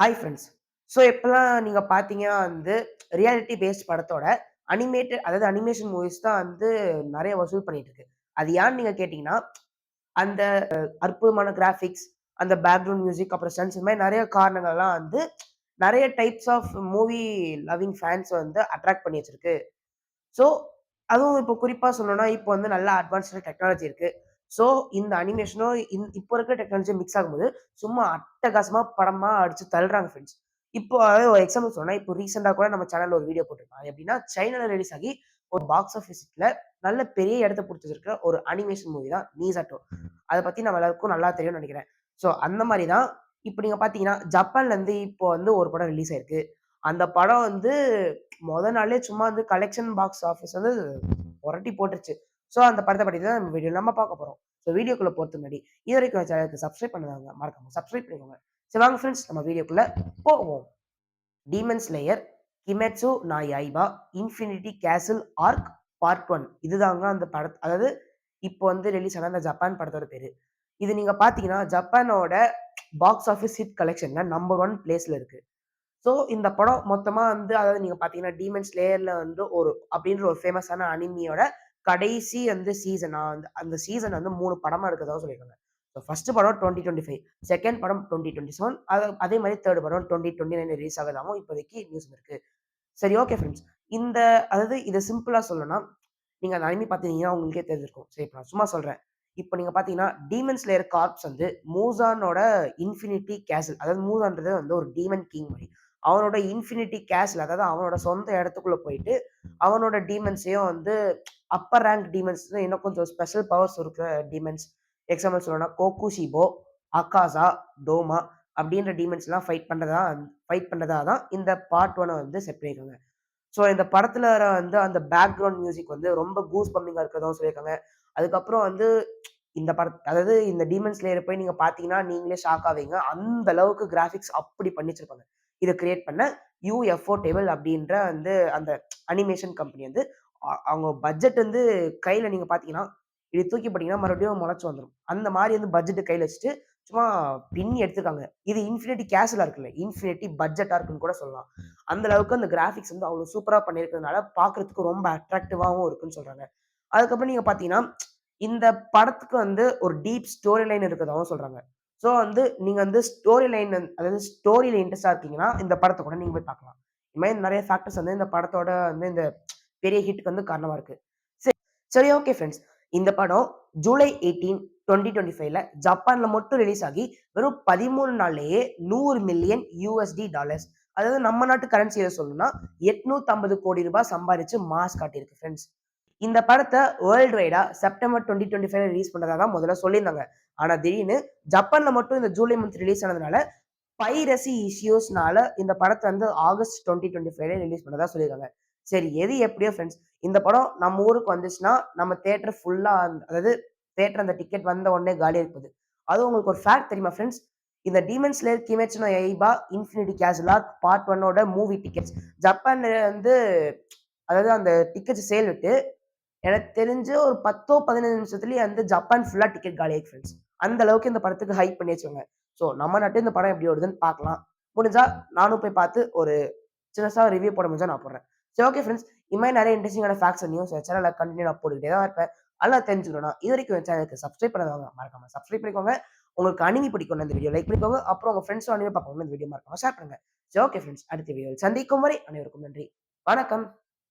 Hi friends. So இப்பலாம் நீங்க பார்த்தீங்கன்னா வந்து ரியாலிட்டி பேஸ்ட் படத்தோட அதாவது அனிமேஷன் மூவிஸ் தான் வந்து நெறைய வசூல் பண்ணிட்டு இருக்கு. அது ஏன்னு நீங்க கேட்டீங்கன்னா, அந்த அற்புதமான கிராபிக்ஸ், அந்த பேக்கிரவுண்ட் மியூசிக், அப்புறம் ஸ்டண்ட்ஸ் இந்த மாரி நெறைய காரணங்கள்லாம் வந்து நெறைய types of movie loving fans வந்து அட்ராக்ட் பண்ணி வச்சிருக்கு. ஸோ, அதுவும் இப்போ குறிப்பா சொல்லணும்னா, இப்போ வந்து நல்ல அட்வான்ஸ்டு டெக்னாலஜி இருக்கு. ஸோ, இந்த அனிமேஷனும் இப்போ இருக்கிற டெக்னாலஜி மிக்ஸ் ஆகும்போது, சும்மா அட்டகாசமா படமா அடிச்சு தள்ளுறாங்க ஃப்ரெண்ட்ஸ். இப்போ அதாவது ஒரு எக்ஸாம்பிள் சொன்னா, இப்போ ரீசென்ட்டா கூட நம்ம சேனல்ல ஒரு வீடியோ போட்டிருக்கோம். அது எப்படின்னா, சைனால ரிலீஸ் ஆகி ஒரு பாக்ஸ் ஆஃபிஸ் ஹிட்ல நல்ல பெரிய இடத்த புடிச்சு வச்சிருக்கிற ஒரு அனிமேஷன் மூவி தான் நீசட்டோ. அத பத்தி நம்ம எல்லாருக்கும் நல்லா தெரியும்னு நெனைக்கிறேன். ஸோ, அந்த மாரி தான் இப்ப நீங்க பார்த்தீங்கன்னா, ஜப்பான்லருந்து இப்போ வந்து ஒரு படம் ரிலீஸ் ஆயிருக்கு. அந்த படம் வந்து மொத நாளே சும்மா வந்து கலெக்ஷன் பாக்ஸ் ஆஃபிஸ் வந்து புரட்டி போட்டுருச்சு. ஸோ, அந்த படத்த பத்தி தான் நம்ம வீடியோல நம்ம பார்க்க போறோம். ஸோ, வீடியோக்குள்ள போறதுக்கு முன்னாடி, இதுவரைக்கும் சேனலுக்கு சப்ஸ்கிரைப் பண்ணாதவங்க மறக்காம சப்ஸ்கிரைப் பண்ணிக்கோங்க. சரி வாங்க ஃபிரெண்ட்ஸ் நம்ம வீடியோக்குள்ள போவோம். டீமன் ஸ்லேயர், கிமெட்சு நா யாய்பா, இன்ஃபினிட்டி கேசில் ஆர்க் பார்ட் 1 இதுதாங்க அந்த அதாவது இப்போ வந்து ரிலீஸ் ஆன அந்த ஜப்பான் படத்தோட பேரு. இது நீங்க பார்த்தீங்கன்னா, ஜப்பானோட பாக்ஸ் ஆஃபிஸ் ஹிட் கலெக்ஷன்ல நம்பர் 1 பிளேஸ்ல இருக்கு. ஸோ, இந்த படம் மொத்தமா வந்து அதாவது நீங்க பார்த்தீங்கன்னா, டீமன் ஸ்லேயர்ல வந்து அப்படின்ற ஒரு ஃபேமஸான அனிமியோட கடைசி வந்து சீசனா வந்து அந்த சீசன் வந்து 3 படமா எடுக்கிறதா சொல்லியிருக்காங்க. ஸோ, ஃபர்ஸ்ட் படம் 2025, செகண்ட் படம் 2027 அதே மாரி தேர்ட் படம் 2029 ரிலீஸ் ஆகுதாவும் இப்போதைக்கு நியூஸ் இருக்கு. சரி ஓகே ஃபிரெண்ட்ஸ். இந்த அதாவது இத சிம்பிளா சொல்லணும்னா, நீங்க அந்த அனிமி பார்த்திருந்தீங்கன்னா உங்களுக்கே தெரிஞ்சிருக்கும். சரி இப்ப நான் சும்மா சொல்றேன். இப்ப நீங்க பார்த்தீங்கன்னா, டீமன் ஸ்லேயர் கார்ப்ஸ் வந்து மூசானோட இன்ஃபினிட்டி கேசில் அதாவது மூசான்றது வந்து ஒரு டீமன் கிங் மாரி. அவனோட இன்ஃபினிட்டி கேஸ்ல் அதாவது அவனோட சொந்த இடத்துக்குள்ள போயிட்டு, அவனோட டீமன்ஸையும் வந்து அப்பர் ரேங்க் டீமன்ஸ் இன்னும் கொஞ்சம் ஸ்பெஷல் பவர்ஸ் இருக்கிற டீமன்ஸ். எக்ஸாம்பிள் சொல்லணும்னா கோகுஷிபோ, அகாசா, டோமா அப்படின்ற டீமன்ஸ்லாம் ஃபைட் பண்றதா தான் இந்த பார்ட் 1 வந்து செட் பண்ணியிருக்காங்க. ஸோ இந்த படத்துல வந்து அந்த பேக்கிரவுண்ட் மியூசிக் வந்து ரொம்ப கூஸ் பம்பிங்கா இருக்கிறதாவும் சொல்லியிருக்காங்க. அதுக்கப்புறம் வந்து இந்த அதாவது இந்த டீமன் ஸ்லேயர் போய் நீங்க பார்த்தீங்கன்னா, நீங்களே ஷாக் ஆவீங்க. அந்த அளவுக்கு கிராபிக்ஸ் அப்படி பண்ணி வச்சிருப்பாங்க. இத கிரியேட் பண்ண யுஎஃப்ஓ டேபிள் அப்படின்ற வந்து அந்த அனிமேஷன் கம்பெனி வந்து அவங்க பட்ஜெட் வந்து கையில நீங்க பார்த்தீங்கன்னா, இத தூக்கி போட்டீங்கன்னா மறுபடியும் முளைச்சு வந்துரும். அந்த மாரி வந்து பட்ஜெட் கையில வச்சுட்டு சும்மா பின்னி எடுத்துருக்காங்க. இது இன்ஃபினிட்டி கேஸ்லா இருக்குல்ல, இன்ஃபினிட்டி பட்ஜெட்டா இருக்குன்னு கூட சொல்லலாம். அந்த அளவுக்கு அந்த கிராபிக்ஸ் வந்து அவ்வளோ சூப்பரா பண்ணியிருக்கிறதுனால பார்க்கறதுக்கு ரொம்ப அட்ராக்டிவாவும் இருக்குன்னு சொல்றாங்க. அதுக்கப்புறம் நீங்க பார்த்தீங்கன்னா, இந்த படத்துக்கு வந்து ஒரு டீப் ஸ்டோரி லைன் இருக்கிறதாவும் சொல்றாங்க. ஸோ வந்து நீங்க வந்து அதாவது ஸ்டோரியில இன்ட்ரெஸ்ட்டா இருக்கீங்கன்னா, இந்த படத்த கூட நீங்க போய் பார்க்கலாம். இந்த மாரி நெறைய ஃபேக்டர்ஸ் வந்து இந்த படத்தோட வந்து இந்த பெரிய ஹிட்க்கு வந்து காரணமா இருக்கு. சரி ஓகே ஃபிரெண்ட்ஸ். இந்த படம் ஜூலை 18, 2025ல ஜப்பான்ல மட்டும் ரிலீஸ் ஆகி வெறும் 13 நாள்லயே $100 மில்லியன் அதாவது நம்ம நாட்டு கரன்சில சொல்லணும்னா ரூ. 850 கோடி சம்பாரிச்சு மாஸ் காட்டியிருக்கு ஃபிரெண்ட்ஸ். இந்த படத்த வேர்ல்ட் வைடா செப்டம்பர் 2025 ரிலீஸ் பண்றதா தான் முதல்ல சொல்லியிருந்தாங்க. ஆனா திடீர்னு ஜப்பான்ல மட்டும் இந்த ஜூலை மந்த் ரிலீஸ் ஆனதுனால பைரசி இஷ்யூஸ்னால இந்த படத்த வந்து ஆகஸ்ட் 2025 ரிலீஸ் பண்ணதா சொல்லியிருக்காங்க. சரி எது எப்படியோ ஃபிரெண்ட்ஸ், இந்த படம் நம்ம ஊருக்கு வந்துச்சுன்னா, நம்ம தியேட்டர் ஃபுல்லா அதாவது தியேட்டர் அந்த டிக்கெட் வந்த உடனே காலியா இருப்பது. அதுவும் உங்களுக்கு ஒரு ஃபேக்ட் தெரியுமா ஃபிரெண்ட்ஸ்? இந்த demon slayer Kimetsu no Yaiba infinity castle part 1 movie tickets ஜப்பான்ல வந்து அதாவது அந்த டிக்கெட்ஸ் சேல் விட்டு எனக்கு தெரிஞ்சு ஒரு 10ஓ, 15 நிமிஷத்துலயே வந்து ஜப்பான் ஃபுல்லா டிக்கெட் காலியாயிருக்கு ஃபிரெண்ட்ஸ். அந்த அளவுக்கு இந்த படத்துக்கு ஹைப் பண்ணி வச்சுக்கோங்க. ஸோ நம்ம நாட்டு இந்த படம் எப்படி ஓடுதுன்னு பார்க்கலாம். முடிஞ்சா நானும் போய் பார்த்து ஒரு சின்னசா ரிவ்யூ போட முடிஞ்சா நான் போடுறேன். சரி ஓகே ஃபிரெண்ட்ஸ். இது மாரி நெறைய இன்ட்ரஸ்டிங்கான ஃபேக்ட்ஸ் அண்ட் நியூஸ் என் சேனல்ல கன்டினியூ நான் போட்டுக்கிட்டே தான் இருப்பேன். அதெல்லாம் தெரிஞ்சுக்கணும்னா, இதுவரைக்கும் என் சேனலுக்கு சப்ஸ்கிரைப் பண்ணாதவங்க மறக்காம சப்ஸ்கிரைப் பண்ணிக்கோங்க. உங்களுக்கு அனிமி பிடிக்கும்னா இந்த வீடியோ லைக் பண்ணிக்கோங்க. அப்புறம் உங்க ஃபிரெண்ட்ஸும் அனிமே பார்க்கணும்னா இந்த வீடியோ மறக்காம ஷேர் பண்ணுங்க. சரி ஓகே ஃபிரெண்ட்ஸ். அடுத்த வீடியோவில் சந்திக்கும் வரை அனைவருக்கும் நன்றி. வணக்கம்.